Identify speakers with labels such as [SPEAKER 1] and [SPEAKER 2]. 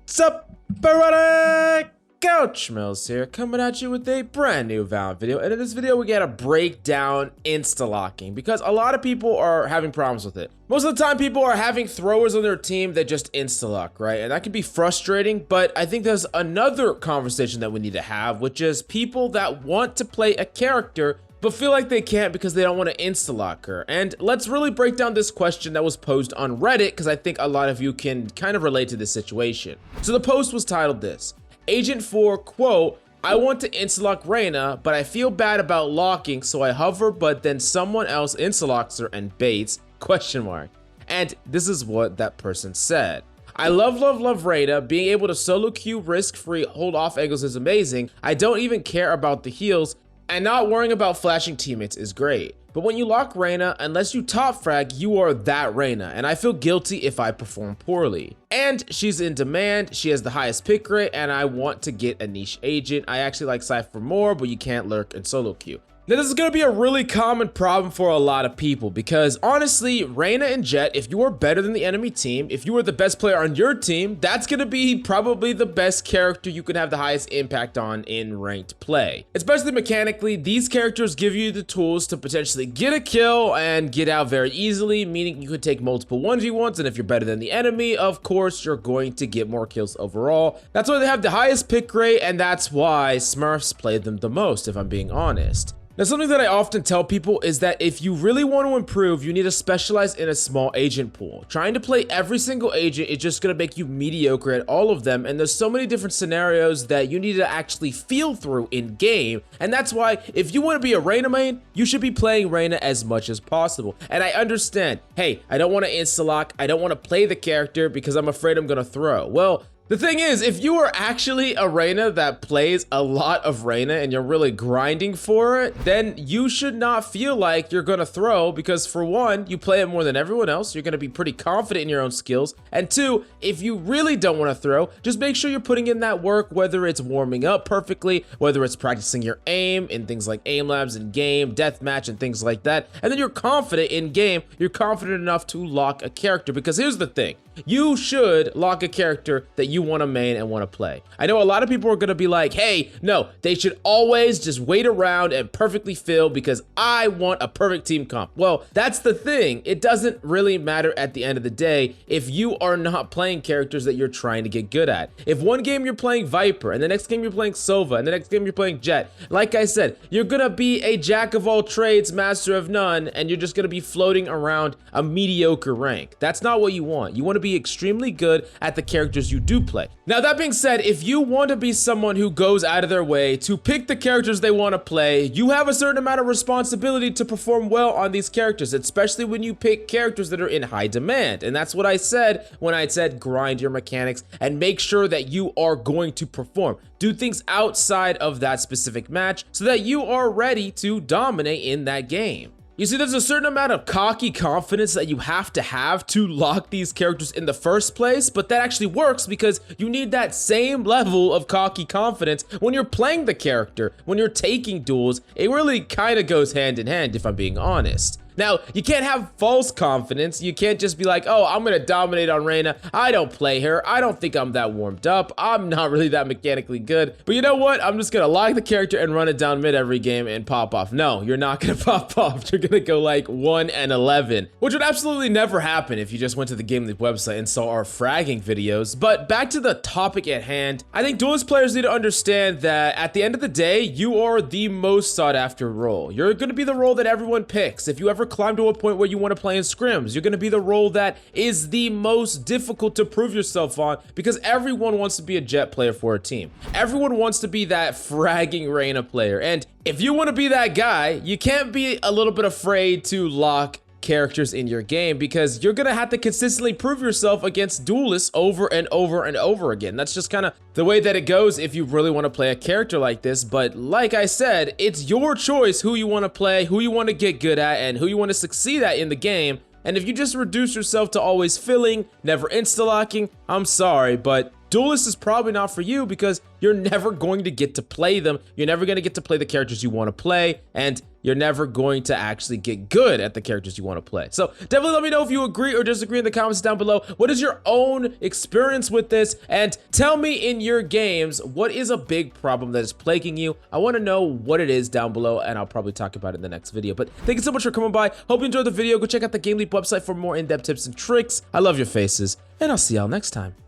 [SPEAKER 1] What's up, everybody? Couch Mills here, coming at you with a brand new Valorant video. And in this video, we gotta break down insta-locking because a lot of people are having problems with it. Most of the time, people are having throwers on their team that just insta-lock, right? And that can be frustrating, but I think there's another conversation that we need to have, which is people that want to play a character but feel like they can't because they don't want to insta-lock her. And let's really break down this question that was posed on Reddit because I think a lot of you can kind of relate to this situation. So the post was titled this: Agent 4, quote, I want to insta-lock Reyna, but I feel bad about locking, so I hover, but then someone else insta-locks her and baits, question mark. And this is what that person said. I love Reyna. Being able to solo queue risk-free hold off angles is amazing. I don't even care about the heals, and not worrying about flashing teammates is great. But when you lock Reyna, unless you top frag, you are that Reyna, and I feel guilty if I perform poorly. And she's in demand, she has the highest pick rate, and I want to get a niche agent. I actually like Cypher more, but you can't lurk in solo queue. Now, this is going to be a really common problem for a lot of people because honestly, Reyna and Jett, if you are better than the enemy team, if you are the best player on your team, that's going to be probably the best character you can have the highest impact on in ranked play. Especially mechanically, these characters give you the tools to potentially get a kill and get out very easily, meaning you could take multiple 1v1s, and if you're better than the enemy, of course, you're going to get more kills overall. That's why they have the highest pick rate, and that's why Smurfs play them the most, if I'm being honest. Now, something that I often tell people is that if you really want to improve, you need to specialize in a small agent pool. Trying to play every single agent is just going to make you mediocre at all of them, and there's so many different scenarios that you need to actually feel through in game, and that's why if you want to be a Reyna main, you should be playing Reyna as much as possible. And I understand, hey, I don't want to insta-lock, I don't want to play the character because I'm afraid I'm going to throw. Well, the thing is, if you are actually a Reyna that plays a lot of Reyna and you're really grinding for it, then you should not feel like you're gonna throw because for one, you play it more than everyone else, you're gonna be pretty confident in your own skills, and two, if you really don't wanna throw, just make sure you're putting in that work, whether it's warming up perfectly, whether it's practicing your aim in things like aim labs in game, deathmatch and things like that, and then you're confident in game, you're confident enough to lock a character because here's the thing. You should lock a character that you want to main and want to play. I know a lot of people are going to be like, hey, no, they should always just wait around and perfectly fill because I want a perfect team comp. Well, that's the thing. It doesn't really matter at the end of the day if you are not playing characters that you're trying to get good at. If one game you're playing Viper and the next game you're playing Sova and the next game you're playing Jett, like I said, you're going to be a jack of all trades, master of none, and you're just going to be floating around a mediocre rank. That's not what you want. You want to be extremely good at the characters you do play. Now, that being said, if you want to be someone who goes out of their way to pick the characters they want to play, you have a certain amount of responsibility to perform well on these characters, especially when you pick characters that are in high demand. And that's what I said when I said grind your mechanics and make sure that you are going to perform. Do things outside of that specific match so that you are ready to dominate in that game. You see, there's a certain amount of cocky confidence that you have to lock these characters in the first place, but that actually works because you need that same level of cocky confidence when you're playing the character, when you're taking duels. It really kind of goes hand in hand, if I'm being honest. Now, you can't have false confidence. You can't just be like, oh, I'm going to dominate on Reyna. I don't play her. I don't think I'm that warmed up. I'm not really that mechanically good. But you know what? I'm just going to lock the character and run it down mid every game and pop off. No, you're not going to pop off. You're going to go like 1-11, which would absolutely never happen if you just went to the GameLeap website and saw our fragging videos. But back to the topic at hand, I think duelist players need to understand that at the end of the day, you are the most sought after role. You're going to be the role that everyone picks. If you ever climb to a point where you want to play in scrims, you're going to be the role that is the most difficult to prove yourself on because everyone wants to be a Jett player for a team. Everyone wants to be that fragging Reyna player. And if you want to be that guy, you can't be a little bit afraid to lock characters in your game because you're gonna have to consistently prove yourself against duelists over and over and over again. That's just kind of the way that it goes if you really want to play a character like this. But like I said, it's your choice who you want to play, who you want to get good at, and who you want to succeed at in the game. And if you just reduce yourself to always filling, never insta-locking, I'm sorry, but Duelist is probably not for you because you're never going to get to play them. You're never going to get to play the characters you want to play. And you're never going to actually get good at the characters you want to play. So definitely let me know if you agree or disagree in the comments down below. What is your own experience with this? And tell me in your games, what is a big problem that is plaguing you? I want to know what it is down below, and I'll probably talk about it in the next video. But thank you so much for coming by. Hope you enjoyed the video. Go check out the GameLeap website for more in-depth tips and tricks. I love your faces, and I'll see y'all next time.